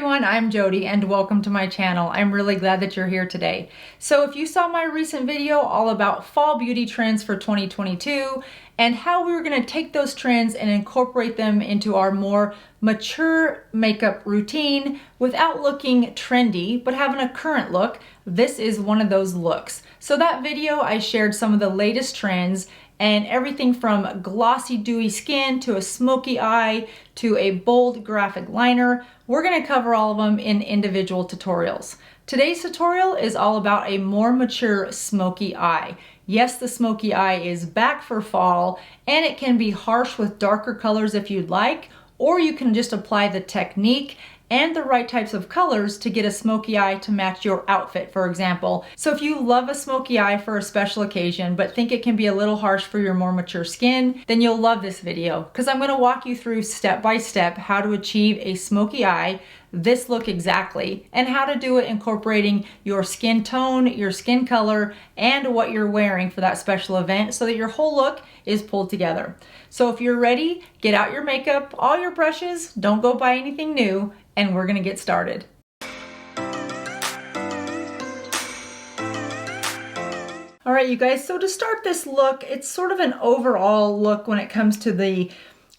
everyone, I'm Jody and welcome to my channel. I'm really glad that you're here today. So if you saw my recent video all about fall beauty trends for 2022 and how we were going to take those trends and incorporate them into our more mature makeup routine without looking trendy but having a current look, this is one of those looks. So that video I shared some of the latest trends and everything from glossy dewy skin to a smoky eye to a bold graphic liner. We're going to cover all of them in individual tutorials. Today's tutorial is all about a more mature smoky eye. Yes, the smoky eye is back for fall and it can be harsh with darker colors if you'd like, or you can just apply the technique and the right types of colors to get a smoky eye to match your outfit, for example. So if you love a smoky eye for a special occasion but think it can be a little harsh for your more mature skin, then you'll love this video because I'm going to walk you through step by step how to achieve a smoky eye, this look exactly, and how to do it incorporating your skin tone, your skin color, and what you're wearing for that special event so that your whole look is pulled together. So if you're ready, get out your makeup, all your brushes, don't go buy anything new, and we're gonna get started. All right, you guys, so to start this look, it's sort of an overall look when it comes to the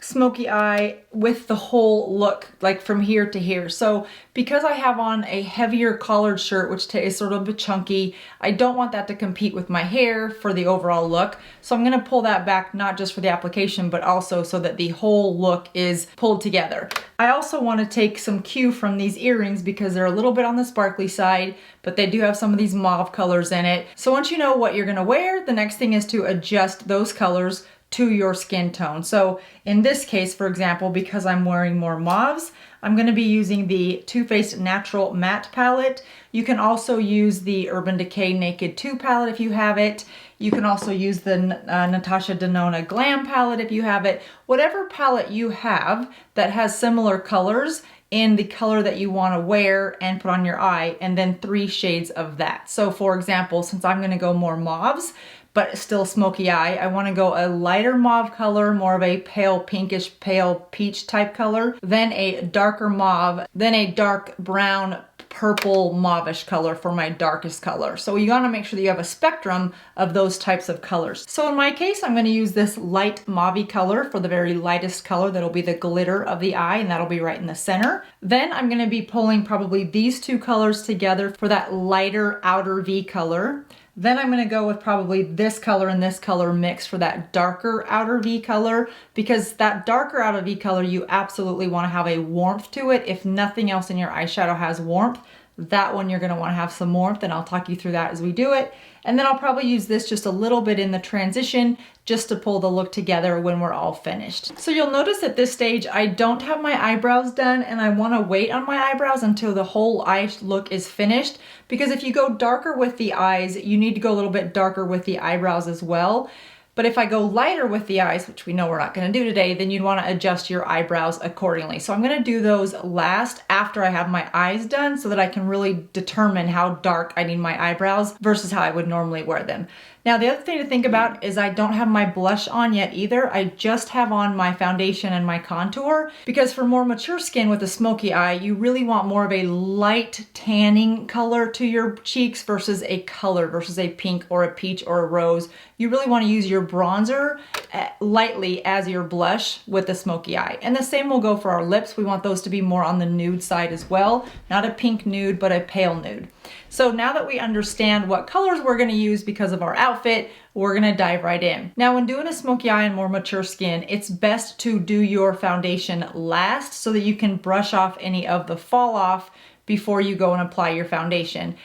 smoky eye with the whole look, like from here to here. So because I have on a heavier collared shirt, which is sort of a bit chunky, I don't want that to compete with my hair for the overall look. So I'm gonna pull that back, not just for the application, but also so that the whole look is pulled together. I also wanna take some cue from these earrings because they're a little bit on the sparkly side, but they do have some of these mauve colors in it. So once you know what you're gonna wear, the next thing is to adjust those colors to your skin tone. So in this case, for example, because I'm wearing more mauves, I'm going to be using the Too Faced Natural Matte palette. You can also use the Urban Decay Naked 2 palette if you have it. You can also use the Natasha Denona Glam palette if you have it. Whatever palette you have that has similar colors in the color that you want to wear and put on your eye, and then 3 shades of that. So for example, since I'm going to go more mauves, but still smoky eye, I want to go a lighter mauve color, more of a pale pinkish, pale peach type color, then a darker mauve, then a dark brown, purple mauvish color for my darkest color. So you want to make sure that you have a spectrum of those types of colors. So in my case, I'm going to use this light mauve color for the very lightest color. That'll be the glitter of the eye, and that'll be right in the center. Then I'm going to be pulling probably these 2 colors together for that lighter outer V color. Then I'm going to go with probably this color and this color mixed for that darker outer V color, because that darker outer V color, you absolutely want to have a warmth to it. If nothing else in your eyeshadow has warmth, that one you're going to want to have some warmth, and I'll talk you through that as we do it. And then I'll probably use this just a little bit in the transition just to pull the look together when we're all finished. So you'll notice at this stage, I don't have my eyebrows done, and I want to wait on my eyebrows until the whole eye look is finished, because if you go darker with the eyes, you need to go a little bit darker with the eyebrows as well. But if I go lighter with the eyes, which we know we're not going to do today, then you'd want to adjust your eyebrows accordingly. So I'm going to do those last after I have my eyes done so that I can really determine how dark I need my eyebrows versus how I would normally wear them. Now, the other thing to think about is I don't have my blush on yet either. I just have on my foundation and my contour, because for more mature skin with a smoky eye, you really want more of a light tanning color to your cheeks versus a color, versus a pink or a peach or a rose. You really want to use your bronzer lightly as your blush with the smoky eye. And the same will go for our lips. We want those to be more on the nude side as well. Not a pink nude, but a pale nude. So now that we understand what colors we're going to use because of our outfit, we're going to dive right in. Now, when doing a smoky eye and more mature skin, it's best to do your foundation last so that you can brush off any of the fall off before you go and apply your foundation.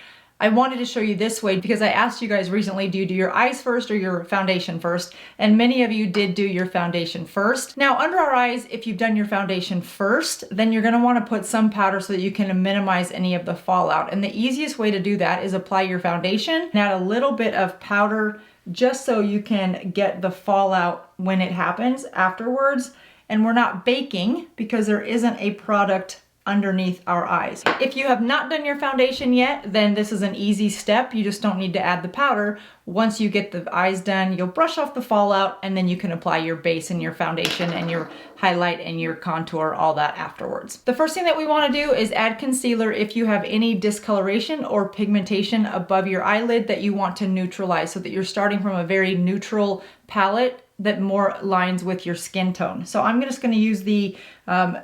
I wanted to show you this way because I asked you guys recently, do you do your eyes first or your foundation first? And many of you did do your foundation first. Now, under our eyes, if you've done your foundation first, then you're going to want to put some powder so that you can minimize any of the fallout. And the easiest way to do that is apply your foundation and add a little bit of powder just so you can get the fallout when it happens afterwards. And we're not baking because there isn't a product underneath our eyes. If you have not done your foundation yet, then this is an easy step. You just don't need to add the powder. Once you get the eyes done, you'll brush off the fallout, and then you can apply your base and your foundation and your highlight and your contour, all that afterwards. The first thing that we want to do is add concealer if you have any discoloration or pigmentation above your eyelid that you want to neutralize, so that you're starting from a very neutral palette that more aligns with your skin tone. So I'm just going to use the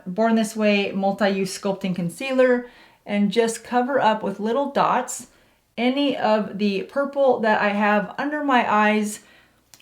Born This Way Multi-Use Sculpting Concealer and just cover up with little dots any of the purple that I have under my eyes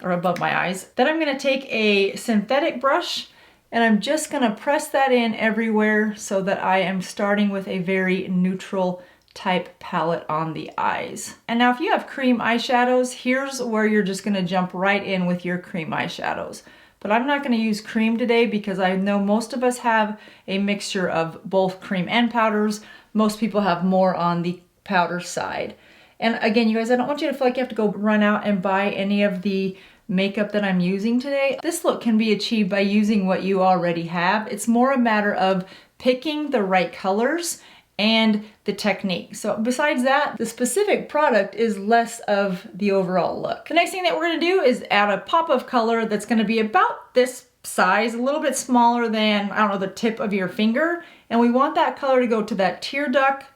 or above my eyes. Then I'm going to take a synthetic brush and I'm just going to press that in everywhere so that I am starting with a very neutral type palette on the eyes. And now if you have cream eyeshadows, here's where you're just going to jump right in with your cream eyeshadows. But I'm not going to use cream today because I know most of us have a mixture of both cream and powders. Most people have more on the powder side. And again, you guys, I don't want you to feel like you have to go run out and buy any of the makeup that I'm using today. This look can be achieved by using what you already have. It's more a matter of picking the right colors and the technique. So besides that, the specific product is less of the overall look. The next thing that we're gonna do is add a pop of color that's gonna be about this size, a little bit smaller than, I don't know, the tip of your finger. And we want that color to go to that tear duct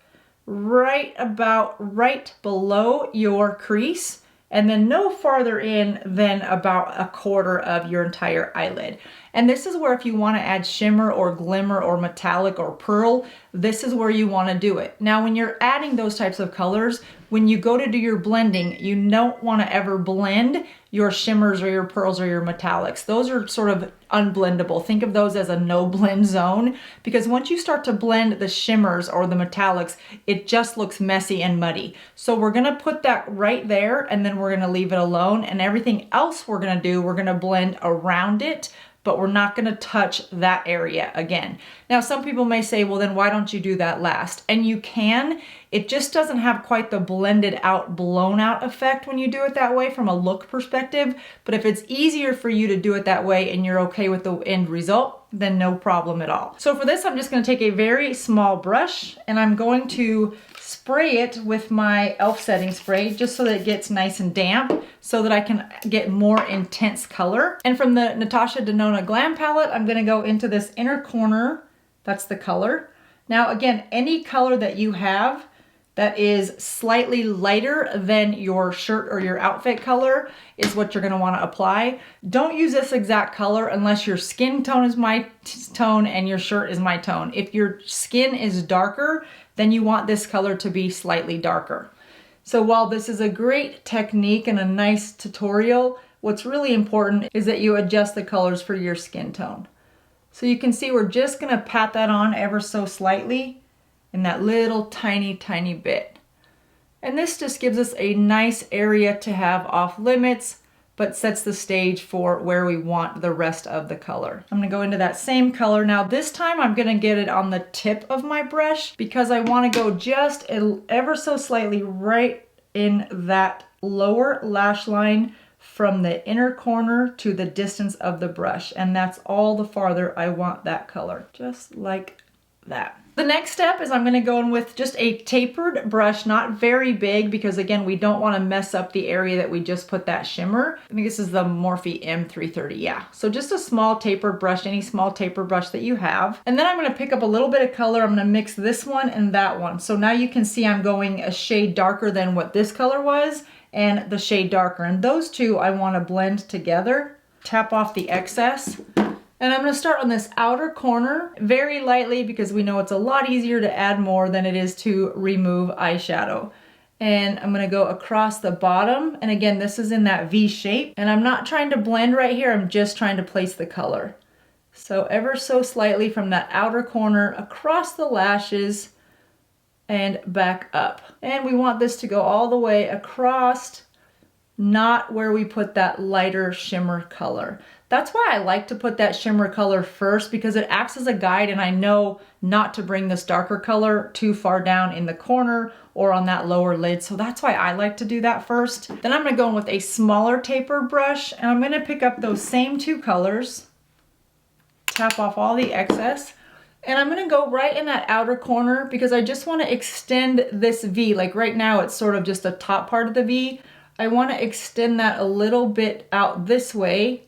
right below your crease, and then no farther in than about a quarter of your entire eyelid. And this is where if you want to add shimmer or glimmer or metallic or pearl, this is where you want to do it. Now, when you're adding those types of colors, when you go to do your blending, you don't want to ever blend your shimmers or your pearls or your metallics. Those are sort of unblendable. Think of those as a no blend zone, because once you start to blend the shimmers or the metallics, it just looks messy and muddy. So we're going to put that right there, and then we're going to leave it alone, and everything else we're going to do, we're going to blend around it, but we're not going to touch that area again. Now, some people may say, well, then why don't you do that last? And you can. It just doesn't have quite the blended out, blown out effect when you do it that way from a look perspective. But if it's easier for you to do it that way and you're okay with the end result, then no problem at all. So for this, I'm just going to take a very small brush and I'm going to spray it with my e.l.f. setting spray just so that it gets nice and damp so that I can get more intense color. And from the Natasha Denona Glam palette, I'm going to go into this inner corner. That's the color. Now again, any color that you have that is slightly lighter than your shirt or your outfit color is what you're going to want to apply. Don't use this exact color unless your skin tone is my tone and your shirt is my tone. If your skin is darker, then you want this color to be slightly darker. So while this is a great technique and a nice tutorial, what's really important is that you adjust the colors for your skin tone. So you can see we're just going to pat that on ever so slightly in that little tiny bit. And this just gives us a nice area to have off limits, but sets the stage for where we want the rest of the color. I'm gonna go into that same color. Now this time I'm gonna get it on the tip of my brush because I wanna go just ever so slightly right in that lower lash line from the inner corner to the distance of the brush. And that's all the farther I want that color, just like that. The next step is I'm going to go in with just a tapered brush, not very big, because again, we don't want to mess up the area that we just put that shimmer. I think this is the Morphe M330, yeah. So just a small tapered brush, any small tapered brush that you have. And then I'm going to pick up a little bit of color. I'm going to mix this one and that one. So now you can see I'm going a shade darker than what this color was and the shade darker. And those two I want to blend together. Tap off the excess. And I'm going to start on this outer corner very lightly because we know it's a lot easier to add more than it is to remove eyeshadow. And I'm going to go across the bottom. And again, this is in that V shape. And I'm not trying to blend right here. I'm just trying to place the color. So ever so slightly from that outer corner across the lashes and back up. And we want this to go all the way across, not where we put that lighter shimmer color. That's why I like to put that shimmer color first, because it acts as a guide and I know not to bring this darker color too far down in the corner or on that lower lid. So that's why I like to do that first. Then I'm gonna go in with a smaller taper brush and I'm gonna pick up those same two colors, tap off all the excess, And I'm gonna go right in that outer corner because I just wanna extend this V. Like right now it's sort of just the top part of the V. I wanna extend that a little bit out this way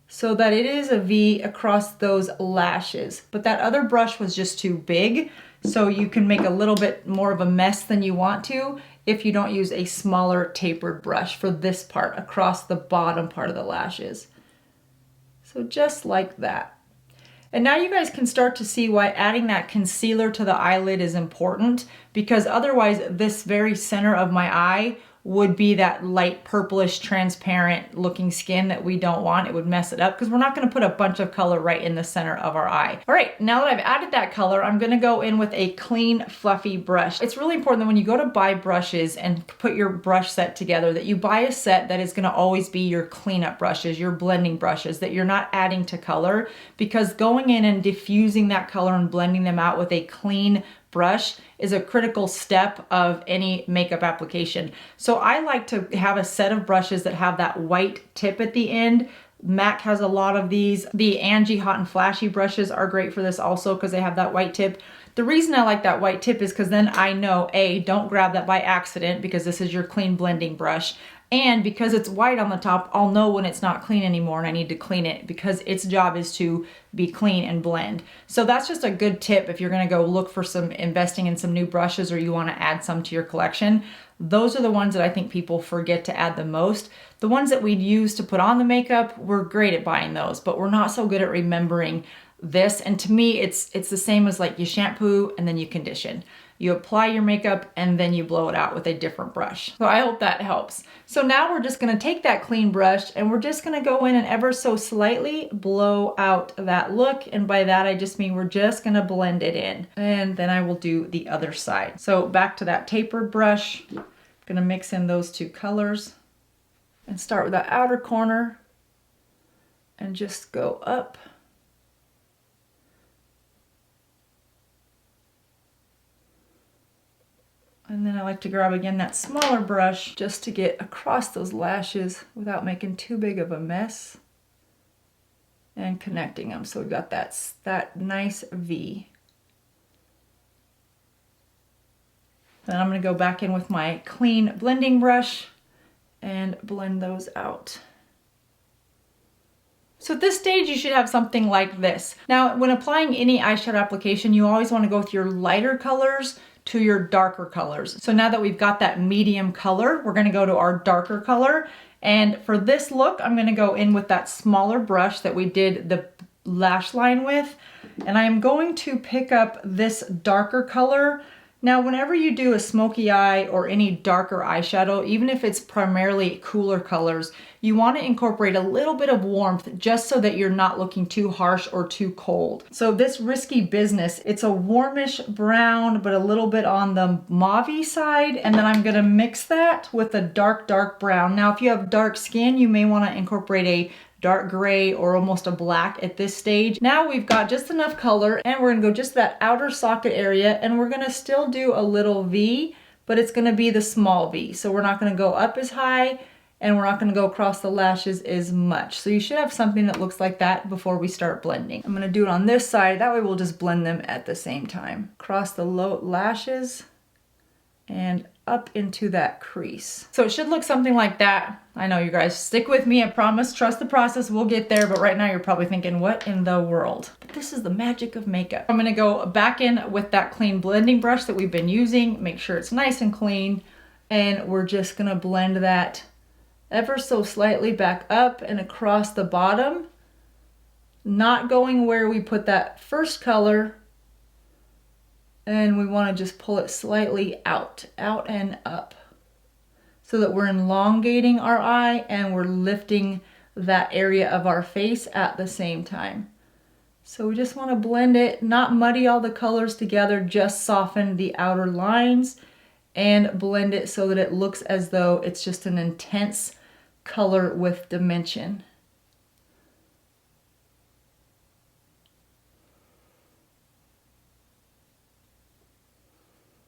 so that it is a V across those lashes. But that other brush was just too big, so you can make a little bit more of a mess than you want to if you don't use a smaller tapered brush for this part across the bottom part of the lashes. So just like that. And now you guys can start to see why adding that concealer to the eyelid is important, because otherwise this very center of my eye would be that light purplish transparent looking skin that we don't want. It would mess it up because we're not going to put a bunch of color right in the center of our eye. All right, now that I've added that color, I'm going to go in with a clean, fluffy brush. It's really important that when you go to buy brushes and put your brush set together, that you buy a set that is going to always be your cleanup brushes, your blending brushes, that you're not adding to color, because going in and diffusing that color and blending them out with a clean brush is a critical step of any makeup application. So I like to have a set of brushes that have that white tip at the end. MAC has a lot of these. The Angie Hot and Flashy brushes are great for this also because they have that white tip. The reason I like that white tip is because then I know, A, don't grab that by accident because this is your clean blending brush. And because it's white on the top, I'll know when it's not clean anymore and I need to clean it because its job is to be clean and blend. So that's just a good tip if you're gonna go look for some investing in some new brushes or you wanna add some to your collection. Those are the ones that I think people forget to add the most. The ones that we'd use to put on the makeup, we're great at buying those, but we're not so good at remembering this. And to me, it's the same as like you shampoo and then you condition. You apply your makeup and then you blow it out with a different brush. So I hope that helps. So now we're just gonna take that clean brush and we're just gonna go in and ever so slightly blow out that look. And by that, I just mean we're just gonna blend it in. And then I will do the other side. So back to that tapered brush, gonna mix in those two colors and start with that outer corner and just go up. And then I like to grab again that smaller brush just to get across those lashes without making too big of a mess and connecting them. So we've got that nice V. Then I'm gonna go back in with my clean blending brush and blend those out. So at this stage, you should have something like this. Now, when applying any eyeshadow application, you always wanna go with your lighter colors to your darker colors. So now that we've got that medium color, we're gonna go to our darker color. And for this look, I'm gonna go in with that smaller brush that we did the lash line with. And I'm going to pick up this darker color. Now, whenever you do a smoky eye or any darker eyeshadow, even if it's primarily cooler colors, you want to incorporate a little bit of warmth just so that you're not looking too harsh or too cold. So this Risky Business, it's a warmish brown, but a little bit on the mauve-y side. And then I'm going to mix that with a dark, dark brown. Now, if you have dark skin, you may want to incorporate a dark gray or almost a black at this stage. Now we've got just enough color and we're gonna go just that outer socket area and we're gonna still do a little V, but it's gonna be the small V. So we're not gonna go up as high and we're not gonna go across the lashes as much. So you should have something that looks like that before we start blending. I'm gonna do it on this side. That way we'll just blend them at the same time. Across the low lashes and up into that crease. So it should look something like that. I know you guys, stick with me, I promise, trust the process, we'll get there, but right now you're probably thinking, what in the world? But this is the magic of makeup. I'm gonna go back in with that clean blending brush that we've been using, make sure it's nice and clean, and we're just gonna blend that ever so slightly back up and across the bottom, not going where we put that first color, and we want to just pull it slightly out and up so that we're elongating our eye and we're lifting that area of our face at the same time. So we just want to blend it, not muddy all the colors together, just soften the outer lines and blend it so that it looks as though it's just an intense color with dimension.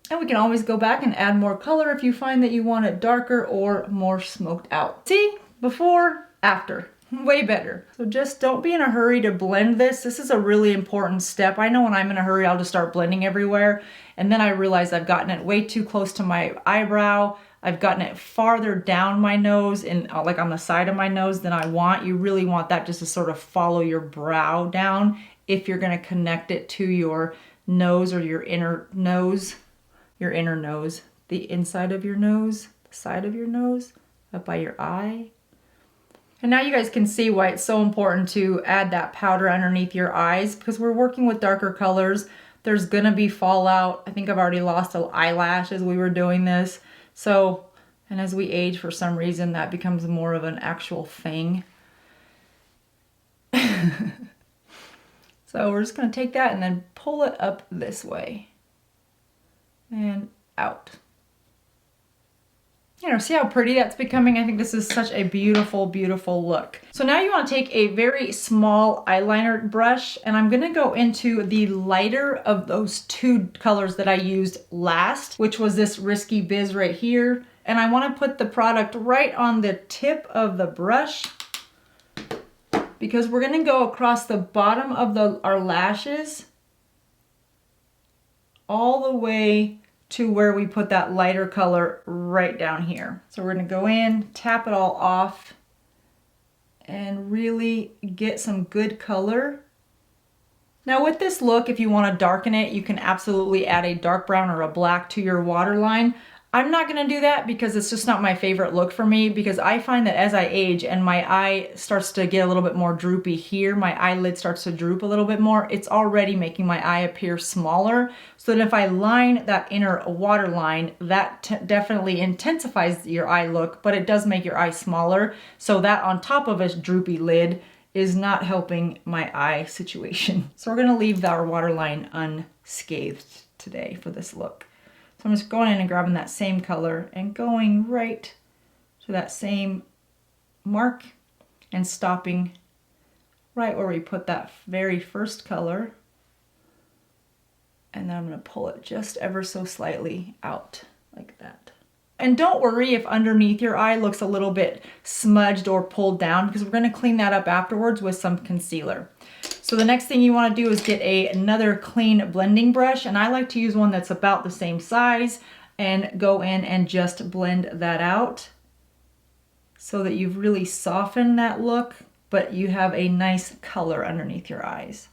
And we can always go back and add more color if you find that you want it darker or more smoked out. See? Before, after. Way better. So just don't be in a hurry to blend this. This is a really important step. I know when I'm in a hurry, I'll just start blending everywhere. And then I realize I've gotten it way too close to my eyebrow. I've gotten it farther down my nose and like on the side of my nose than I want. You really want that just to sort of follow your brow down if you're going to connect it to your nose or your inner nose, the inside of your nose, the side of your nose, up by your eye. And now you guys can see why it's so important to add that powder underneath your eyes, because we're working with darker colors. There's gonna be fallout. I think I've already lost an eyelash as we were doing this. So, and as we age, for some reason, that becomes more of an actual thing. So we're just gonna take that and then pull it up this way and out. You know, see how pretty that's becoming? I think this is such a beautiful, beautiful look. So now you want to take a very small eyeliner brush, and I'm going to go into the lighter of those two colors that I used last, which was this Risky Biz right here. And I want to put the product right on the tip of the brush, because we're going to go across the bottom of our lashes all the way to where we put that lighter color right down here. So we're gonna go in, tap it all off, and really get some good color. Now with this look, if you wanna darken it, you can absolutely add a dark brown or a black to your waterline. I'm not gonna do that because it's just not my favorite look for me, because I find that as I age and my eye starts to get a little bit more droopy here, my eyelid starts to droop a little bit more, it's already making my eye appear smaller. So that if I line that inner waterline, that definitely intensifies your eye look, but it does make your eye smaller. So that on top of a droopy lid is not helping my eye situation. So we're gonna leave our waterline unscathed today for this look. So I'm just going in and grabbing that same color and going right to that same mark and stopping right where we put that very first color. And then I'm going to pull it just ever so slightly out like that. And don't worry if underneath your eye looks a little bit smudged or pulled down, because we're going to clean that up afterwards with some concealer. So the next thing you want to do is get another clean blending brush, and I like to use one that's about the same size, and go in and just blend that out so that you've really softened that look, but you have a nice color underneath your eyes.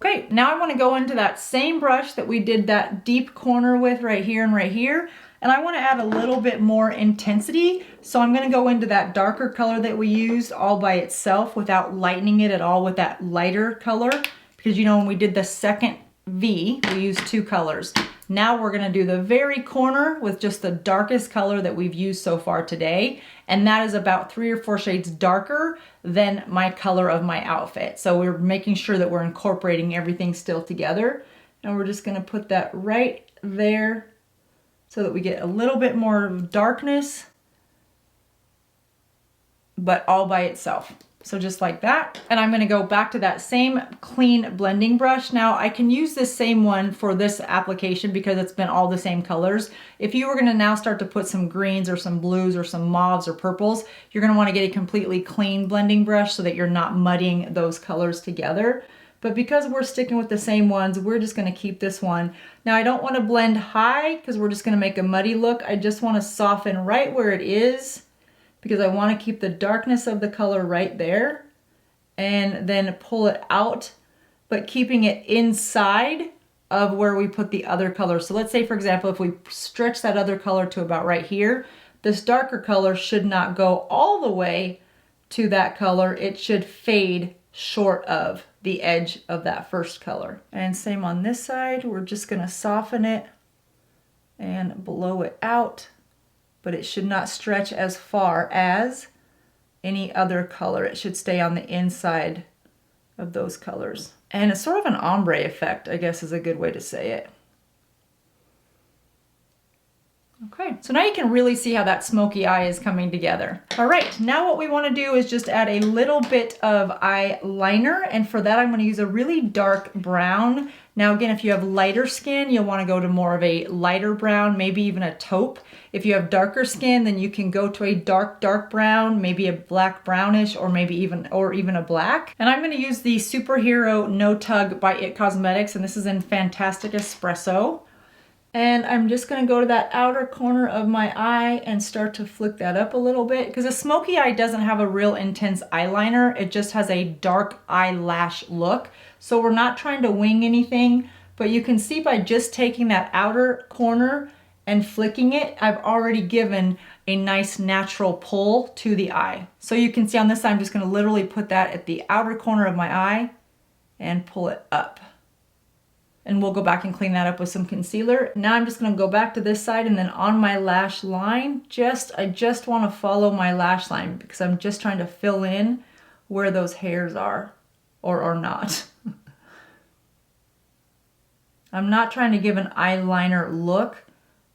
Okay, now I want to go into that same brush that we did that deep corner with right here and right here, and I want to add a little bit more intensity. So I'm going to go into that darker color that we used all by itself without lightening it at all with that lighter color, because you know when we did the second V, we used two colors. Now we're going to do the very corner with just the darkest color that we've used so far today, and that is about 3 or 4 shades darker than my color of my outfit. So we're making sure that we're incorporating everything still together, and we're just going to put that right there so that we get a little bit more darkness, but all by itself. So just like that. And I'm going to go back to that same clean blending brush. Now I can use this same one for this application because it's been all the same colors. If you were going to now start to put some greens or some blues or some mauves or purples, you're going to want to get a completely clean blending brush so that you're not muddying those colors together. But because we're sticking with the same ones, we're just going to keep this one. Now I don't want to blend high because we're just going to make a muddy look. I just want to soften right where it is, because I want to keep the darkness of the color right there and then pull it out, but keeping it inside of where we put the other color. So let's say, for example, if we stretch that other color to about right here, this darker color should not go all the way to that color. It should fade short of the edge of that first color. And same on this side, we're just gonna soften it and blow it out, but it should not stretch as far as any other color. It should stay on the inside of those colors. And it's sort of an ombre effect, I guess is a good way to say it. Okay, so now you can really see how that smoky eye is coming together. All right, now what we want to do is just add a little bit of eyeliner, and for that I'm going to use a really dark brown. Now again, if you have lighter skin, you'll want to go to more of a lighter brown, maybe even a taupe. If you have darker skin, then you can go to a dark brown, maybe a black brownish, or maybe even a black. And I'm going to use the Superhero No Tug by It Cosmetics, and this is in Fantastic Espresso. And I'm just going to go to that outer corner of my eye and start to flick that up a little bit, because a smoky eye doesn't have a real intense eyeliner. It just has a dark eyelash look. So we're not trying to wing anything, but you can see by just taking that outer corner and flicking it, I've already given a nice natural pull to the eye. So you can see on this side, I'm just going to literally put that at the outer corner of my eye and pull it up. And we'll go back and clean that up with some concealer. Now I'm just going to go back to this side, and then on my lash line, I just want to follow my lash line because I'm just trying to fill in where those hairs are or are not. I'm not trying to give an eyeliner look.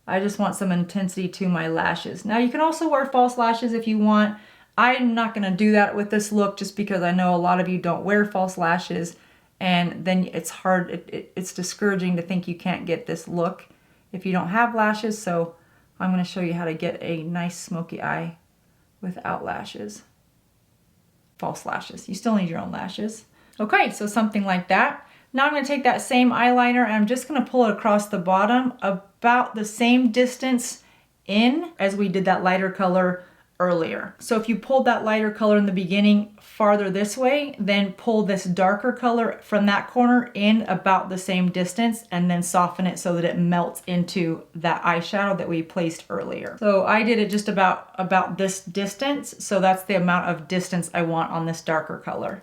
I just want some intensity to my lashes. Now you can also wear false lashes if you want. I'm not going to do that with this look just because I know a lot of you don't wear false lashes. And then it's hard, it's discouraging to think you can't get this look if you don't have lashes. So I'm going to show you how to get a nice smoky eye without lashes. False lashes. You still need your own lashes. Okay, so something like that. Now I'm going to take that same eyeliner and I'm just going to pull it across the bottom about the same distance in as we did that lighter color earlier. So if you pulled that lighter color in the beginning farther this way, then pull this darker color from that corner in about the same distance and then soften it so that it melts into that eyeshadow that we placed earlier. So I did it just about this distance. So that's the amount of distance I want on this darker color.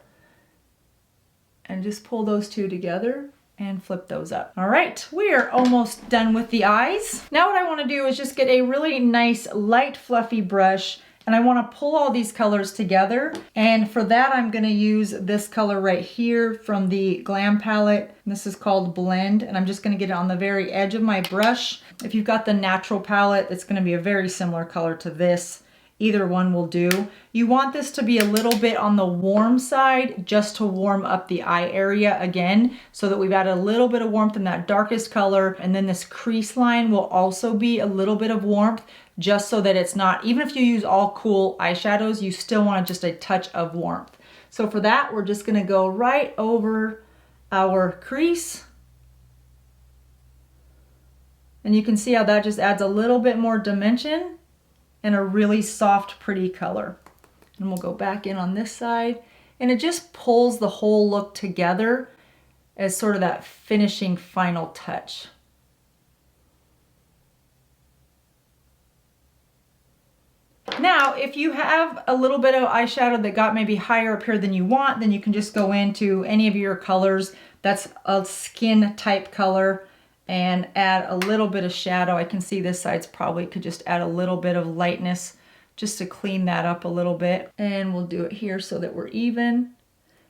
And just pull those two together and flip those up. All right, we are almost done with the eyes. Now what I want to do is just get a really nice light fluffy brush, and I want to pull all these colors together. And for that, I'm going to use this color right here from the Glam palette. This is called Blend, and I'm just going to get it on the very edge of my brush. If you've got the natural palette, it's going to be a very similar color to this. Either one will do. You want this to be a little bit on the warm side just to warm up the eye area again, so that we've added a little bit of warmth in that darkest color. And then this crease line will also be a little bit of warmth, just so that it's not, even if you use all cool eyeshadows, you still want just a touch of warmth. So for that, we're just gonna go right over our crease. And you can see how that just adds a little bit more dimension and a really soft, pretty color. And we'll go back in on this side, and it just pulls the whole look together as sort of that finishing final touch. Now, if you have a little bit of eyeshadow that got maybe higher up here than you want, then you can just go into any of your colors that's a skin type color and add a little bit of shadow. I can see this side's probably could just add a little bit of lightness just to clean that up a little bit. And we'll do it here so that we're even.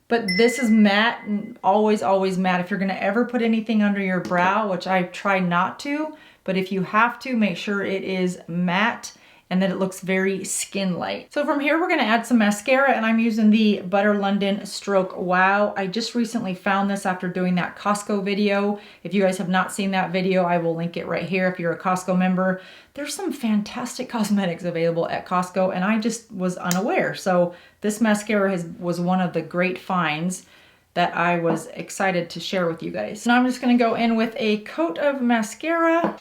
But this is matte, and always matte. If you're gonna ever put anything under your brow, which I try not to, but if you have to, make sure it is matte and that it looks very skin light. So from here, we're gonna add some mascara, and I'm using the Butter London Stroke Wow. I just recently found this after doing that Costco video. If you guys have not seen that video, I will link it right here if you're a Costco member. There's some fantastic cosmetics available at Costco, and I just was unaware. So this mascara was one of the great finds that I was excited to share with you guys. Now I'm just gonna go in with a coat of mascara.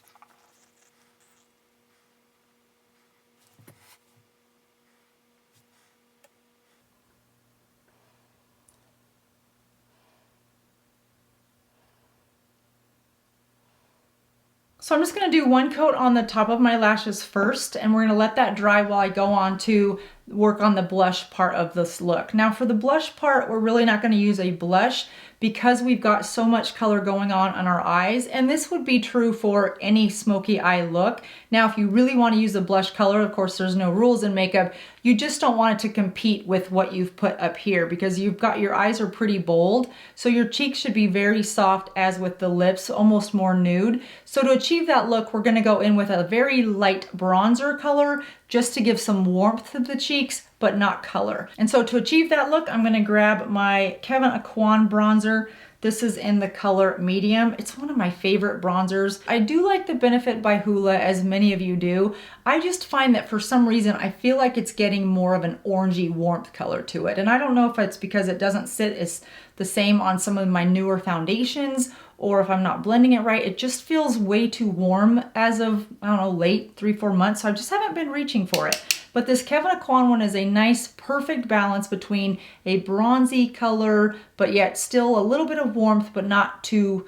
So I'm just gonna do one coat on the top of my lashes first, and we're gonna let that dry while I go on to work on the blush part of this look. Now for the blush part, we're really not going to use a blush because we've got so much color going on our eyes, and this would be true for any smoky eye look. Now if you really want to use a blush color, of course there's no rules in makeup, you just don't want it to compete with what you've put up here because you've got, your eyes are pretty bold, so your cheeks should be very soft as with the lips, almost more nude. So to achieve that look, we're going to go in with a very light bronzer color just to give some warmth to the cheeks, but not color. And so to achieve that look, I'm going to grab my Kevyn Aucoin bronzer. This is in the color medium. It's one of my favorite bronzers. I do like the Benefit by Hoola, as many of you do. I just find that for some reason, I feel like it's getting more of an orangey warmth color to it. And I don't know if it's because it doesn't sit as the same on some of my newer foundations, or if I'm not blending it right. It just feels way too warm as of, I don't know, late 3-4 months. So I just haven't been reaching for it. But this Kevyn Aucoin one is a nice, perfect balance between a bronzy color, but yet still a little bit of warmth, but not too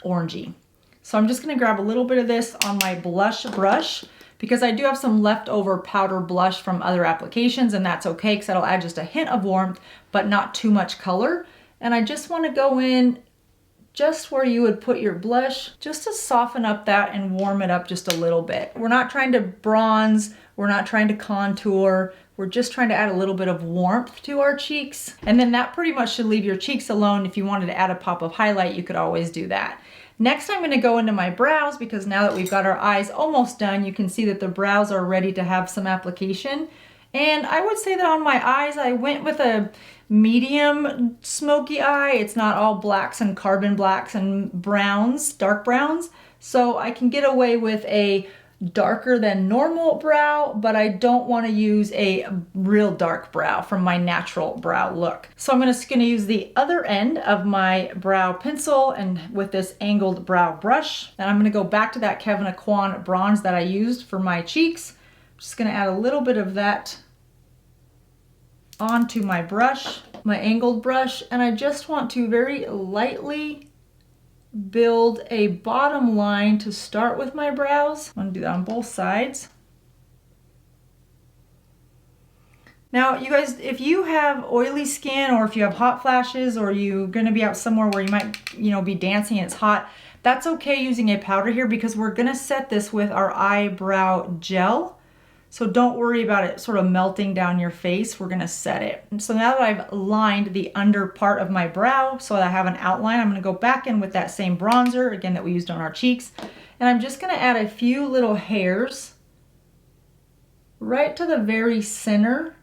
orangey. So I'm just gonna grab a little bit of this on my blush brush because I do have some leftover powder blush from other applications, and that's okay because that'll add just a hint of warmth, but not too much color. And I just wanna go in just where you would put your blush, just to soften up that and warm it up just a little bit. We're not trying to bronze, we're not trying to contour, we're just trying to add a little bit of warmth to our cheeks. And then that pretty much should leave your cheeks alone. If you wanted to add a pop of highlight, you could always do that. Next, I'm gonna go into my brows because now that we've got our eyes almost done, you can see that the brows are ready to have some application. And I would say that on my eyes, I went with a medium smoky eye. It's not all blacks and carbon blacks and browns, dark browns. So I can get away with a darker than normal brow, but I don't want to use a real dark brow from my natural brow look. So I'm just going to use the other end of my brow pencil and with this angled brow brush. And I'm going to go back to that Kevyn Aucoin bronze that I used for my cheeks. I'm just going to add a little bit of that onto my brush, my angled brush, and I just want to very lightly build a bottom line to start with my brows. I'm gonna do that on both sides. Now, you guys, if you have oily skin or if you have hot flashes or you're gonna be out somewhere where you might, be dancing and it's hot, that's okay using a powder here because we're gonna set this with our eyebrow gel. So don't worry about it sort of melting down your face. We're gonna set it. And so now that I've lined the under part of my brow so that I have an outline, I'm gonna go back in with that same bronzer, again, that we used on our cheeks. And I'm just gonna add a few little hairs right to the very center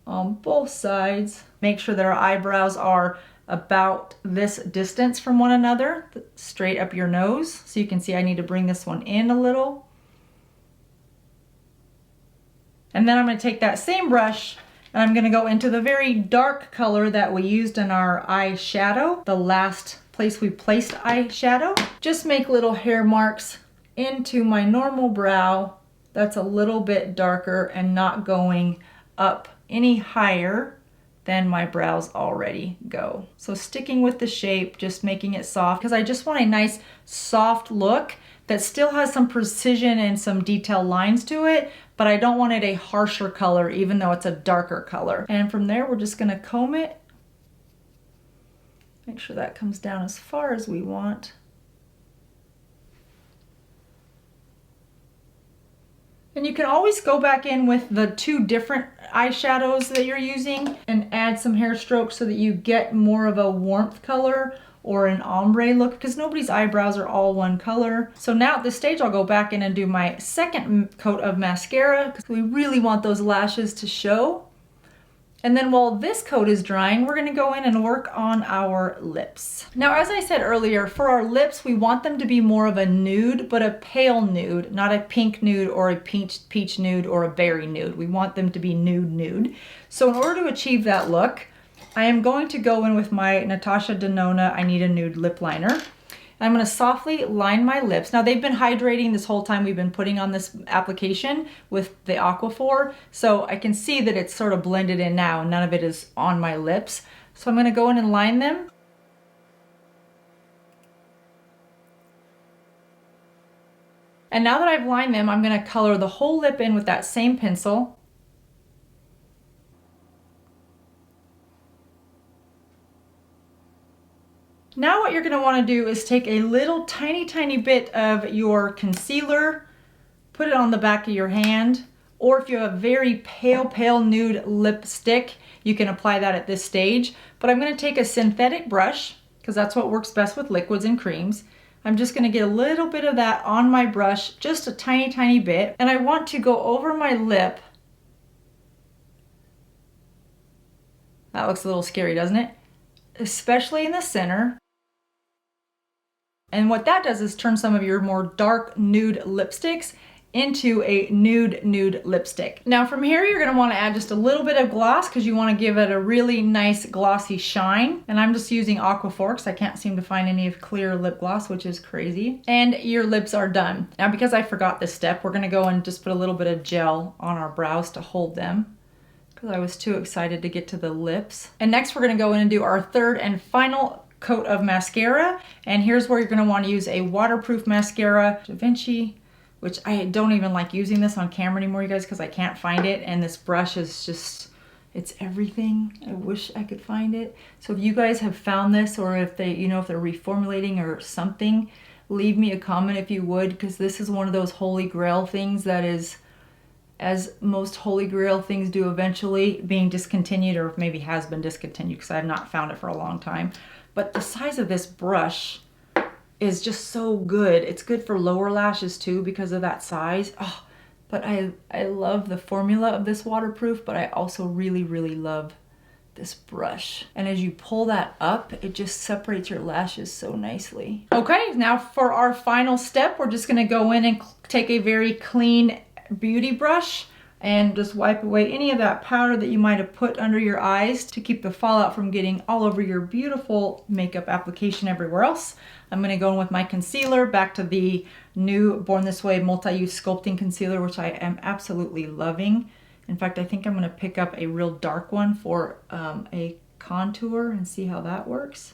on both sides. Make sure that our eyebrows are about this distance from one another, straight up your nose. So you can see I need to bring this one in a little. And then I'm going to take that same brush and I'm going to go into the very dark color that we used in our eyeshadow, the last place we placed eyeshadow. Just make little hair marks into my normal brow that's a little bit darker and not going up any higher than my brows already go. So sticking with the shape, just making it soft because I just want a nice soft look that still has some precision and some detailed lines to it, but I don't want it a harsher color even though it's a darker color. And from there, we're just gonna comb it. Make sure that comes down as far as we want. And you can always go back in with the two different eyeshadows that you're using and add some hair strokes so that you get more of a warmth color or an ombre look because nobody's eyebrows are all one color. So now at this stage, I'll go back in and do my second coat of mascara because we really want those lashes to show. And then while this coat is drying, we're gonna go in and work on our lips. Now, as I said earlier, for our lips, we want them to be more of a nude, but a pale nude, not a pink nude or a peach nude or a berry nude. We want them to be nude nude. So in order to achieve that look, I am going to go in with my Natasha Denona I Need a Nude lip liner. I'm going to softly line my lips. Now they've been hydrating this whole time we've been putting on this application with the Aquaphor. So I can see that it's sort of blended in now and none of it is on my lips. So I'm going to go in and line them. And now that I've lined them, I'm gonna color the whole lip in with that same pencil. Now what you're gonna wanna do is take a little tiny bit of your concealer, put it on the back of your hand, or if you have a very pale nude lipstick, you can apply that at this stage. But I'm gonna take a synthetic brush, because that's what works best with liquids and creams. I'm just gonna get a little bit of that on my brush, just a tiny bit, and I want to go over my lip. That looks a little scary, doesn't it? Especially in the center. And what that does is turn some of your more dark nude lipsticks into a nude lipstick. Now from here, you're gonna wanna add just a little bit of gloss because you wanna give it a really nice glossy shine. And I'm just using Aquaphor because I can't seem to find any of clear lip gloss, which is crazy. And your lips are done. Now because I forgot this step, we're gonna go and just put a little bit of gel on our brows to hold them because I was too excited to get to the lips. And next we're gonna go in and do our third and final coat of mascara. And here's where you're gonna wanna use a waterproof mascara, Da Vinci, which I don't even like using this on camera anymore, you guys, because I can't find it. And this brush is just, it's everything. I wish I could find it. So if you guys have found this, or if they, you know, if they're reformulating or something, leave me a comment if you would, because this is one of those holy grail things that is, as most holy grail things do, eventually being discontinued, or maybe has been discontinued because I have not found it for a long time. But the size of this brush is just so good. It's good for lower lashes too because of that size. Oh, but I love the formula of this waterproof, but I also really love this brush. And as you pull that up, it just separates your lashes so nicely. Okay, now for our final step, we're just gonna go in and take a very clean beauty brush and just wipe away any of that powder that you might have put under your eyes to keep the fallout from getting all over your beautiful makeup application everywhere else. I'm gonna go in with my concealer, back to the new Born This Way multi-use sculpting concealer, which I am absolutely loving. In fact, I think I'm gonna pick up a real dark one for a contour and see how that works.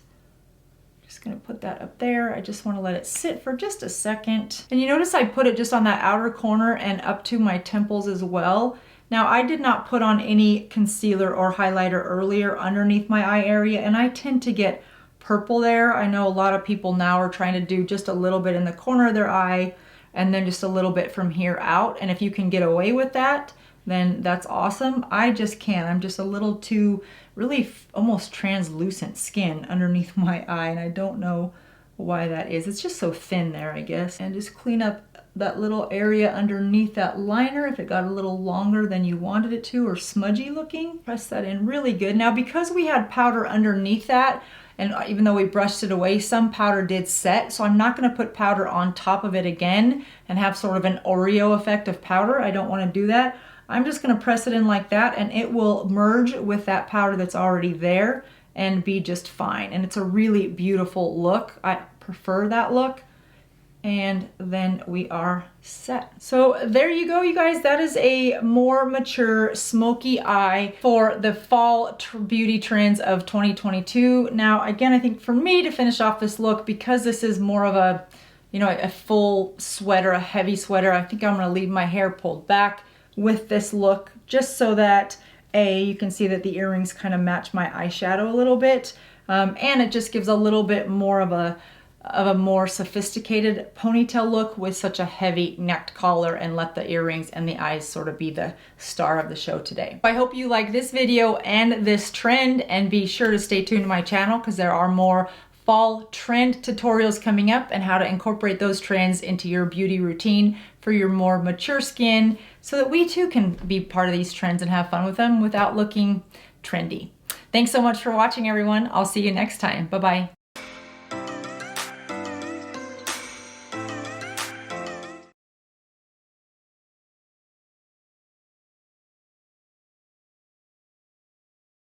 Just gonna put that up there. I just wanna let it sit for just a second. And you notice I put it just on that outer corner and up to my temples as well. Now I did not put on any concealer or highlighter earlier underneath my eye area, and I tend to get purple there. I know a lot of people now are trying to do just a little bit in the corner of their eye and then just a little bit from here out. And if you can get away with that, then that's awesome. I just can't. I'm just a little too really almost translucent skin underneath my eye, and I don't know why that is. It's just so thin there, I guess. And just clean up that little area underneath that liner if it got a little longer than you wanted it to or smudgy looking. Press that in really good. Now because we had powder underneath that, and even though we brushed it away, some powder did set, so I'm not gonna put powder on top of it again and have sort of an Oreo effect of powder. I don't wanna do that. I'm just gonna press it in like that and it will merge with that powder that's already there and be just fine. And it's a really beautiful look. I prefer that look. And then we are set. So there you go, you guys. That is a more mature smoky eye for the fall beauty trends of 2022. Now, again, I think for me to finish off this look, because this is more of a, you know, a full sweater, a heavy sweater, I think I'm gonna leave my hair pulled back with this look, just so that you can see that the earrings kind of match my eyeshadow a little bit, and it just gives a little bit more of a more sophisticated ponytail look with such a heavy necked collar, and let the earrings and the eyes sort of be the star of the show today. I hope you like this video and this trend, and be sure to stay tuned to my channel because there are more fall trend tutorials coming up and how to incorporate those trends into your beauty routine for your more mature skin, so that we too can be part of these trends and have fun with them without looking trendy. Thanks so much for watching, everyone. I'll see you next time. Bye-bye.